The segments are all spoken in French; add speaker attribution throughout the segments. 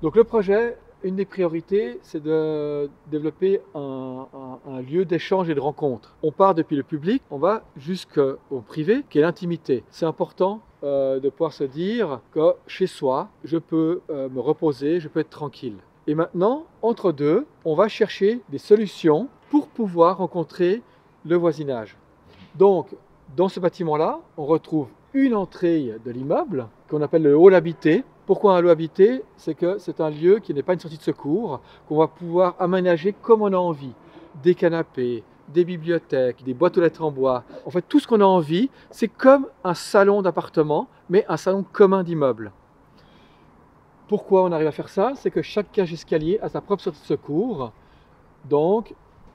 Speaker 1: Donc le projet, une des priorités, c'est de développer un lieu d'échange et de rencontre. On part depuis le public, on va jusqu'au privé, qui est l'intimité. C'est important de pouvoir se dire que chez soi, je peux me reposer, je peux être tranquille. Et maintenant, entre deux, on va chercher des solutions pour pouvoir rencontrer le voisinage. Donc, dans ce bâtiment-là, on retrouve une entrée de l'immeuble qu'on appelle le hall habité. Pourquoi un hall habité? C'est que c'est un lieu qui n'est pas une sortie de secours, qu'on va pouvoir aménager comme on a envie. Des canapés, des bibliothèques, des boîtes aux lettres en bois. En fait, tout ce qu'on a envie, c'est comme un salon d'appartement, mais un salon commun d'immeuble. Pourquoi on arrive à faire ça? C'est que chaque cage escalier a sa propre sortie de secours, donc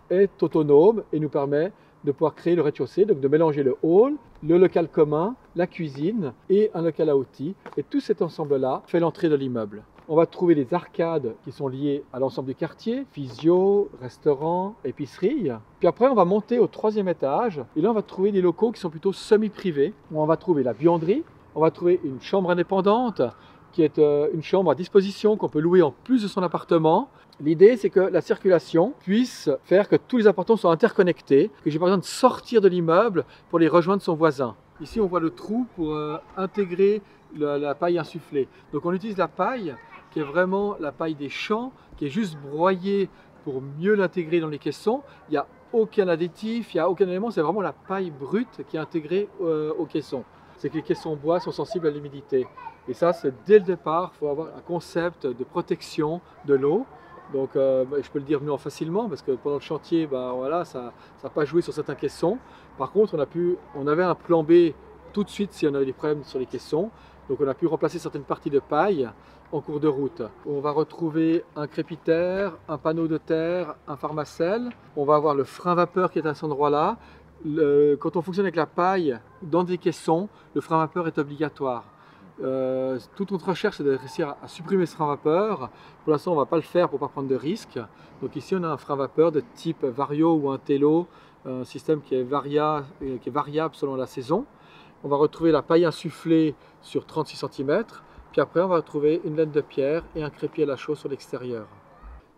Speaker 1: est autonome et nous permet de pouvoir créer le rez-de-chaussée, donc de mélanger le hall, le local commun, la cuisine et un local à outils. Et tout cet ensemble-là fait l'entrée de l'immeuble. On va trouver des arcades qui sont liées à l'ensemble du quartier, physio, restaurant, épicerie. Puis après, on va monter au troisième étage et là, on va trouver des locaux qui sont plutôt semi-privés. On va trouver la buanderie, on va trouver une chambre indépendante qui est une chambre à disposition qu'on peut louer en plus de son appartement. L'idée, c'est que la circulation puisse faire que tous les appartements soient interconnectés, que j'ai pas besoin de sortir de l'immeuble pour les rejoindre son voisin. Ici, on voit le trou pour intégrer la paille insufflée. Donc on utilise la paille qui est vraiment la paille des champs, qui est juste broyée pour mieux l'intégrer dans les caissons. Il n'y a aucun additif, il n'y a aucun élément, c'est vraiment la paille brute qui est intégrée aux caissons. C'est que les caissons en bois sont sensibles à l'humidité. Et ça, c'est dès le départ, il faut avoir un concept de protection de l'eau. Donc je peux le dire facilement parce que pendant le chantier, voilà, ça n'a pas joué sur certains caissons. Par contre, on avait un plan B tout de suite si on avait des problèmes sur les caissons. Donc on a pu remplacer certaines parties de paille en cours de route. On va retrouver un crépitaire, un panneau de terre, un pharmacèle. On va avoir le frein vapeur qui est à cet endroit-là. Quand on fonctionne avec la paille dans des caissons, le frein vapeur est obligatoire. Toute notre recherche, c'est de réussir à supprimer ce frein vapeur. Pour l'instant, on ne va pas le faire pour ne pas prendre de risques. Donc ici, on a un frein vapeur de type Vario ou un Tello, un système qui est variable selon la saison. On va retrouver la paille insufflée sur 36 cm. Puis après, on va retrouver une laine de pierre et un crépier à la chaux sur l'extérieur.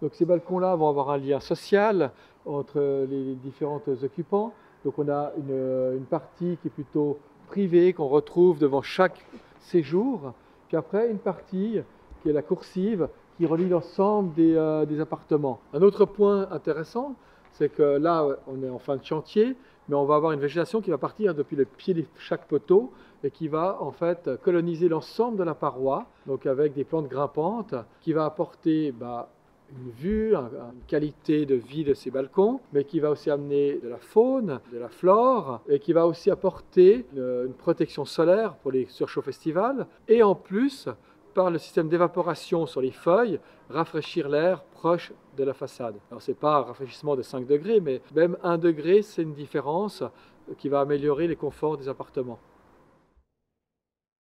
Speaker 1: Donc ces balcons-là vont avoir un lien social entre les différents occupants. Donc on a une partie qui est plutôt privée, qu'on retrouve devant chaque séjour. Puis après, une partie qui est la coursive, qui relie l'ensemble des appartements. Un autre point intéressant, c'est que là, on est en fin de chantier, mais on va avoir une végétation qui va partir depuis le pied de chaque poteau et qui va en fait coloniser l'ensemble de la paroi, donc avec des plantes grimpantes, qui va apporter une vue, une qualité de vie de ces balcons, mais qui va aussi amener de la faune, de la flore, et qui va aussi apporter une protection solaire pour les surchauds estivales, et en plus, par le système d'évaporation sur les feuilles, rafraîchir l'air proche de la façade. Alors ce n'est pas un rafraîchissement de 5 degrés, mais même 1 degré, c'est une différence qui va améliorer les conforts des appartements.